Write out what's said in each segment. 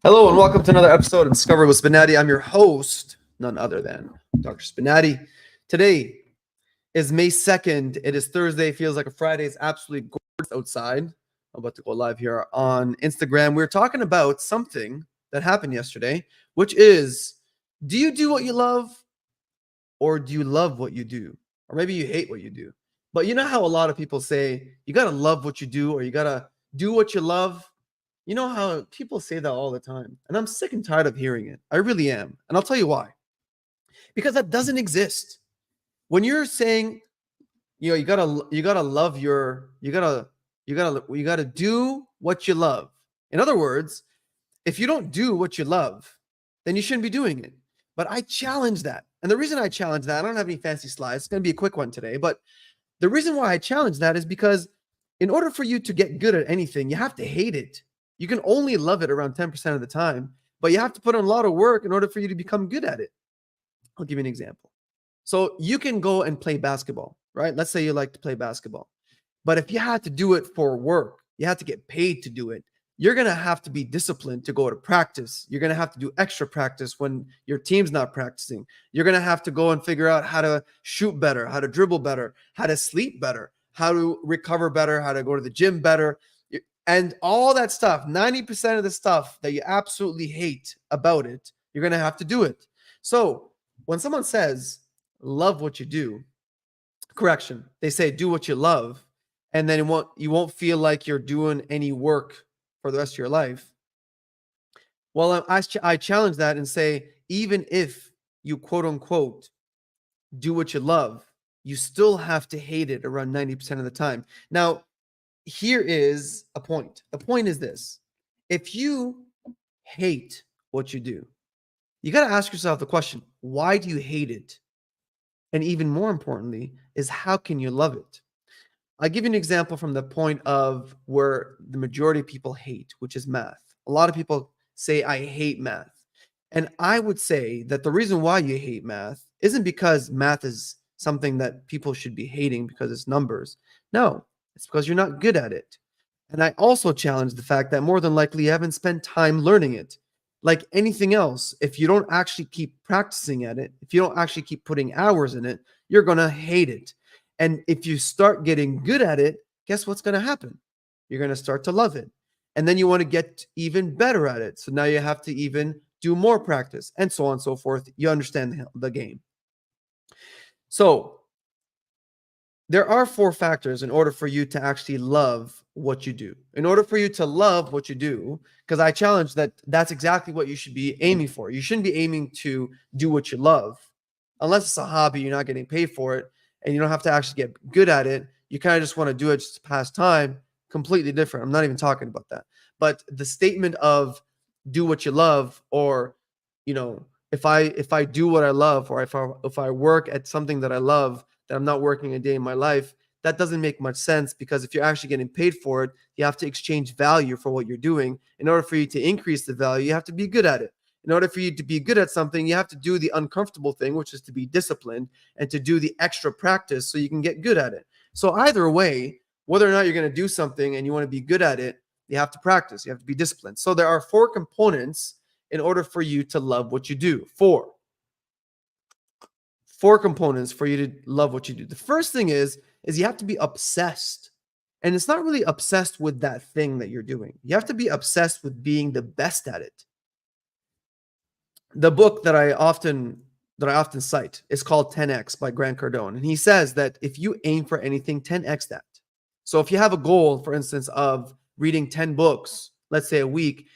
Hello and welcome to another episode of Discover with Spinati. I'm your host, none other than Dr. Spinati. Today is May 2nd. It is Thursday. Feels like a Friday. It's absolutely gorgeous outside. I'm about to go live here on Instagram. We're talking about something that happened yesterday, which is, do you do what you love or do you love what you do? Or maybe you hate what you do. But you know how a lot of people say, you got to love what you do or you got to do what you love? You know how people say that all the time, and I'm sick and tired of hearing it. I really am. And I'll tell you why. Because that doesn't exist. When you're saying, you gotta love your, you gotta do what you love. In other words, if you don't do what you love, then you shouldn't be doing it. But I challenge that. And the reason I challenge that, I don't have any fancy slides. It's gonna be a quick one today, but the reason why I challenge that is because in order for you to get good at anything, you have to hate it. You can only love it around 10% of the time, but you have to put in a lot of work in order for you to become good at it. I'll give you an example. So you can go and play basketball, right? Let's say you like to play basketball. But if you had to do it for work, you had to get paid to do it. You're going to have to be disciplined to go to practice. You're going to have to do extra practice when your team's not practicing. You're going to have to go and figure out how to shoot better, how to dribble better, how to sleep better, how to recover better, how to go to the gym better. And all that stuff, 90% of the stuff that you absolutely hate about it, you're going to have to do it. So when someone says, love what you do, correction, they say do what you love, and then you won't feel like you're doing any work for the rest of your life. Well, I challenge that and say, even if you quote unquote do what you love, you still have to hate it around 90% of the time. Now, here is a point. The point is this: if you hate what you do, you got to ask yourself the question, why do you hate it? And even more importantly, is how can you love it? I'll give you an example from the point of where the majority of people hate, which is math. A lot of people say, I hate math. And I would say that the reason why you hate math isn't because math is something that people should be hating because it's numbers. No, it's because you're not good at it. And I also challenge the fact that more than likely you haven't spent time learning it. Like anything else, if you don't actually keep practicing at it, if you don't actually keep putting hours in it, you're going to hate it. And if you start getting good at it, guess what's going to happen? You're going to start to love it. And then you want to get even better at it. So now you have to even do more practice and so on and so forth. You understand the game. So there are four factors in order for you to actually love what you do. In order for you to love what you do, because I challenge that that's exactly what you should be aiming for. You shouldn't be aiming to do what you love. Unless it's a hobby, you're not getting paid for it, and you don't have to actually get good at it. You kind of just want to do it just to pass time. Completely different. I'm not even talking about that. But the statement of do what you love, or if I do what I love, or if I work at something that I love, that I'm not working a day in my life, that doesn't make much sense, because if you're actually getting paid for it, you have to exchange value for what you're doing. In order for you to increase the value, you have to be good at it. In order for you to be good at something, you have to do the uncomfortable thing, which is to be disciplined and to do the extra practice so you can get good at it. So either way, whether or not you're going to do something and you want to be good at it, you have to practice. You have to be disciplined. So there are four components in order for you to love what you do. Four components for you to love what you do. The first thing is you have to be obsessed. And it's not really obsessed with that thing that you're doing. You have to be obsessed with being the best at it. The book that I often cite is called 10X by Grant Cardone. And he says that if you aim for anything, 10X that. So if you have a goal, for instance, of reading 10 books, let's say a week,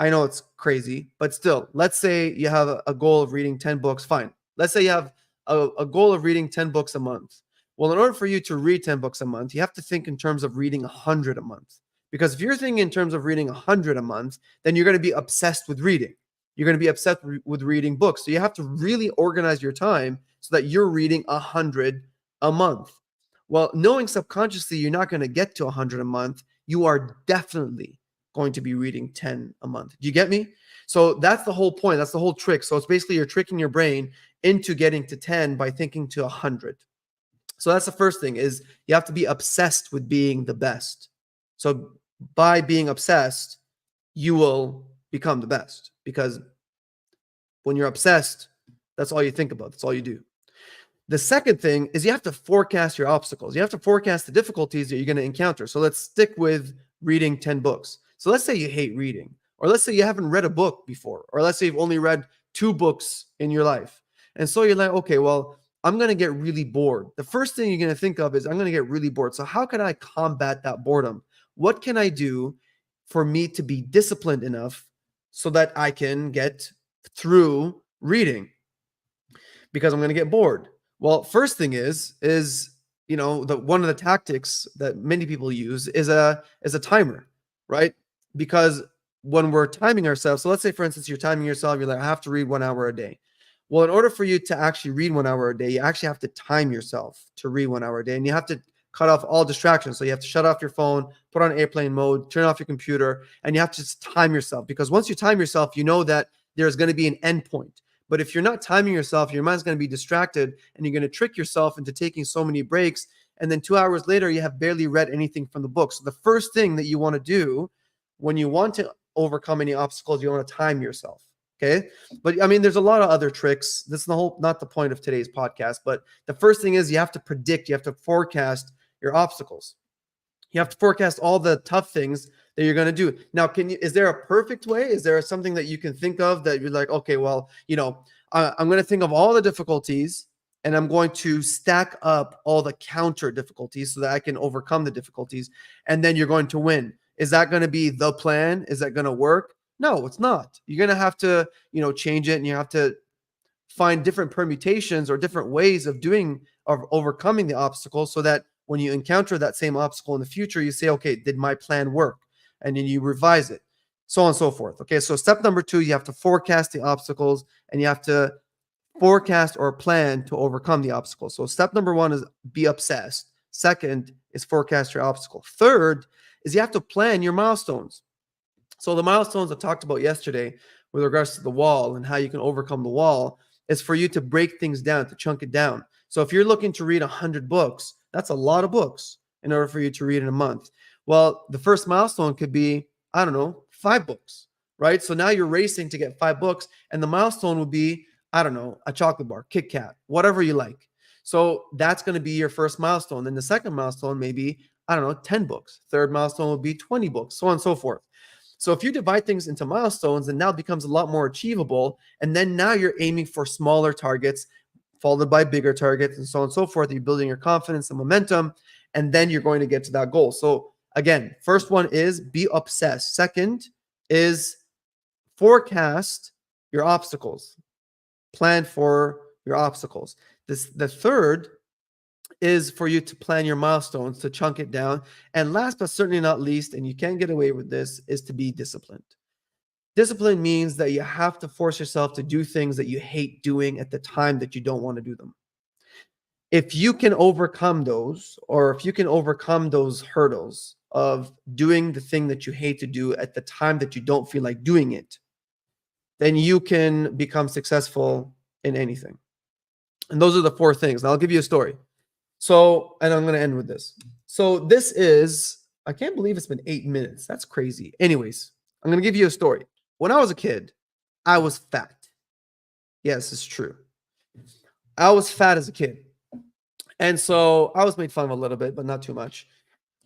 I know it's crazy, but still, let's say you have a goal of reading 10 books, fine. Let's say you have a goal of reading 10 books a month. Well, in order for you to read 10 books a month, you have to think in terms of reading 100 a month. Because if you're thinking in terms of reading 100 a month, then you're going to be obsessed with reading. You're going to be obsessed with reading books. So you have to really organize your time so that you're reading 100 a month. Well, knowing subconsciously you're not going to get to 100 a month, you are definitely going to be reading 10 a month. Do you get me? So that's the whole point. That's the whole trick. So it's basically you're tricking your brain into getting to 10 by thinking to 100. So that's the first thing, is you have to be obsessed with being the best. So by being obsessed, you will become the best, because when you're obsessed, that's all you think about. That's all you do. The second thing is you have to forecast your obstacles. You have to forecast the difficulties that you're going to encounter. So let's stick with reading 10 books. So let's say you hate reading, or let's say you haven't read a book before, or let's say you've only read 2 books in your life. And so you're like, okay, well, I'm going to get really bored. The first thing you're going to think of is I'm going to get really bored. So how can I combat that boredom? What can I do for me to be disciplined enough so that I can get through reading? Because I'm going to get bored. Well, first thing is one of the tactics that many people use is a timer, right? Because when we're timing ourselves, so let's say for instance you're timing yourself, you're like, I have to read 1 hour a day. Well, in order for you to actually read 1 hour a day, you actually have to time yourself to read 1 hour a day, and you have to cut off all distractions. So you have to shut off your phone, put on airplane mode, turn off your computer, and you have to just time yourself, because once you time yourself, you know that there's going to be an end point. But if you're not timing yourself, your mind's going to be distracted, and you're going to trick yourself into taking so many breaks. And then 2 hours later, you have barely read anything from the book. So the first thing that you want to do when you want to overcome any obstacles, you want to time yourself. Okay. But I mean, there's a lot of other tricks. This is not the point of today's podcast, but the first thing is you have to predict, you have to forecast your obstacles. You have to forecast all the tough things that you're going to do. Now, is there a perfect way? Is there something that you can think of that you're like, okay, well, I'm going to think of all the difficulties, and I'm going to stack up all the counter difficulties so that I can overcome the difficulties, and then you're going to win. Is that going to be the plan? Is that going to work? No, it's not. You're going to have to, change it, and you have to find different permutations or different ways of overcoming the obstacle, so that when you encounter that same obstacle in the future, you say, okay, did my plan work? And then you revise it, so on and so forth. Okay, so step number 2, you have to forecast the obstacles, and you have to forecast or plan to overcome the obstacles. So step number 1 is be obsessed. Second is forecast your obstacle. Third is you have to plan your milestones. So the milestones I talked about yesterday with regards to the wall and how you can overcome the wall is for you to break things down, to chunk it down. So if you're looking to read 100 books, that's a lot of books in order for you to read in a month. Well, the first milestone could be, 5 books, right? So now you're racing to get 5 books, and the milestone would be, a chocolate bar, Kit Kat, whatever you like. So that's going to be your first milestone. Then the second milestone may be, 10 books. Third milestone will be 20 books, so on and so forth. So if you divide things into milestones, then now it becomes a lot more achievable. And then now you're aiming for smaller targets, followed by bigger targets, and so on and so forth. You're building your confidence and momentum, and then you're going to get to that goal. So again, first one is be obsessed. Second is forecast your obstacles. Plan for your obstacles. The third is for you to plan your milestones, to chunk it down. And last but certainly not least, and you can't get away with this, is to be disciplined. Discipline means that you have to force yourself to do things that you hate doing at the time that you don't want to do them. If you can overcome those, or if you can overcome those hurdles of doing the thing that you hate to do at the time that you don't feel like doing it, then you can become successful in anything. And those are the 4 things. Now I'll give you a story. So, and I'm going to end with this. So this is, I can't believe it's been 8 minutes. That's crazy. Anyways, I'm going to give you a story. When I was a kid, I was fat. Yes, it's true. I was fat as a kid. And so I was made fun of a little bit, but not too much.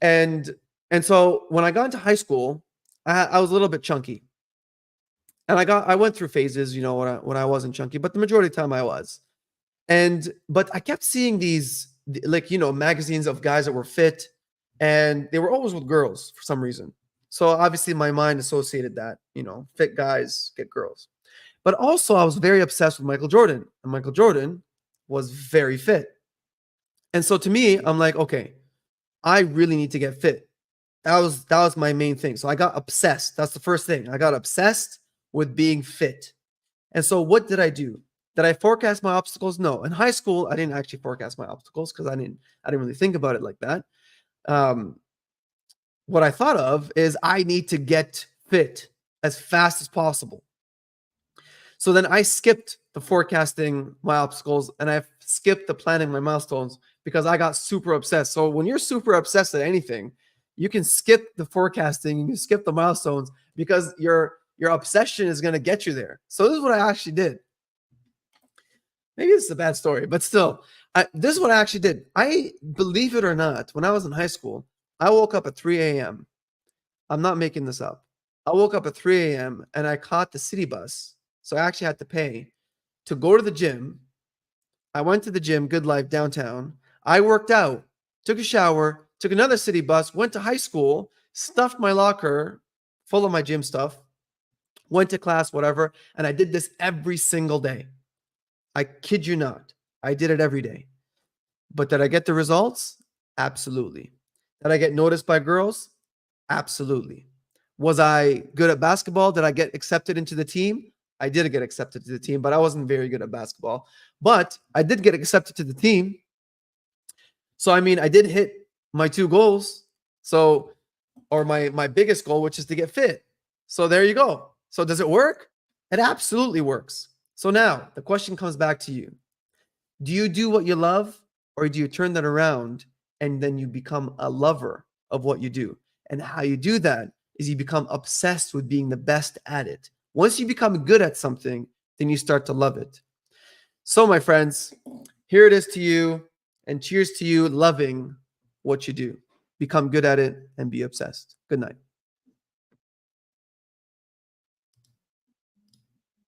And so when I got into high school, I was a little bit chunky. And I went through phases, when I wasn't chunky, but the majority of the time I was. But I kept seeing these, magazines of guys that were fit, and they were always with girls for some reason. So obviously my mind associated that, fit guys get girls. But also I was very obsessed with Michael Jordan, and Michael Jordan was very fit. And so to me, I'm like, okay, I really need to get fit. That was my main thing. So I got obsessed. That's the first thing. I got obsessed with being fit. And so what did I do? Did I forecast my obstacles? No. In high school, I didn't actually forecast my obstacles because I didn't really think about it like that. What I thought of is I need to get fit as fast as possible. So then I skipped the forecasting my obstacles, and I skipped the planning my milestones because I got super obsessed. So when you're super obsessed at anything, you can skip the forecasting, you can skip the milestones because you're Your obsession is going to get you there. So this is what I actually did. Maybe this is a bad story, but still, this is what I actually did. I, believe it or not, when I was in high school, I woke up at 3 a.m. I'm not making this up. I woke up at 3 a.m. and I caught the city bus. So I actually had to pay to go to the gym. I went to the gym, Good Life downtown. I worked out, took a shower, took another city bus, went to high school, stuffed my locker full of my gym stuff, went to class, whatever. And I did this every single day. I kid you not. I did it every day. But did I get the results? Absolutely. Did I get noticed by girls? Absolutely. Was I good at basketball? Did I get accepted into the team? I did get accepted to the team, but I wasn't very good at basketball. But I did get accepted to the team. So, I mean, I did hit my 2 goals. So, or my biggest goal, which is to get fit. So there you go. So does it work? It absolutely works. So now the question comes back to you. Do you do what you love, or do you turn that around and then you become a lover of what you do? And how you do that is you become obsessed with being the best at it. Once you become good at something, then you start to love it. So, my friends, here it is to you, and cheers to you loving what you do. Become good at it and be obsessed. Good night.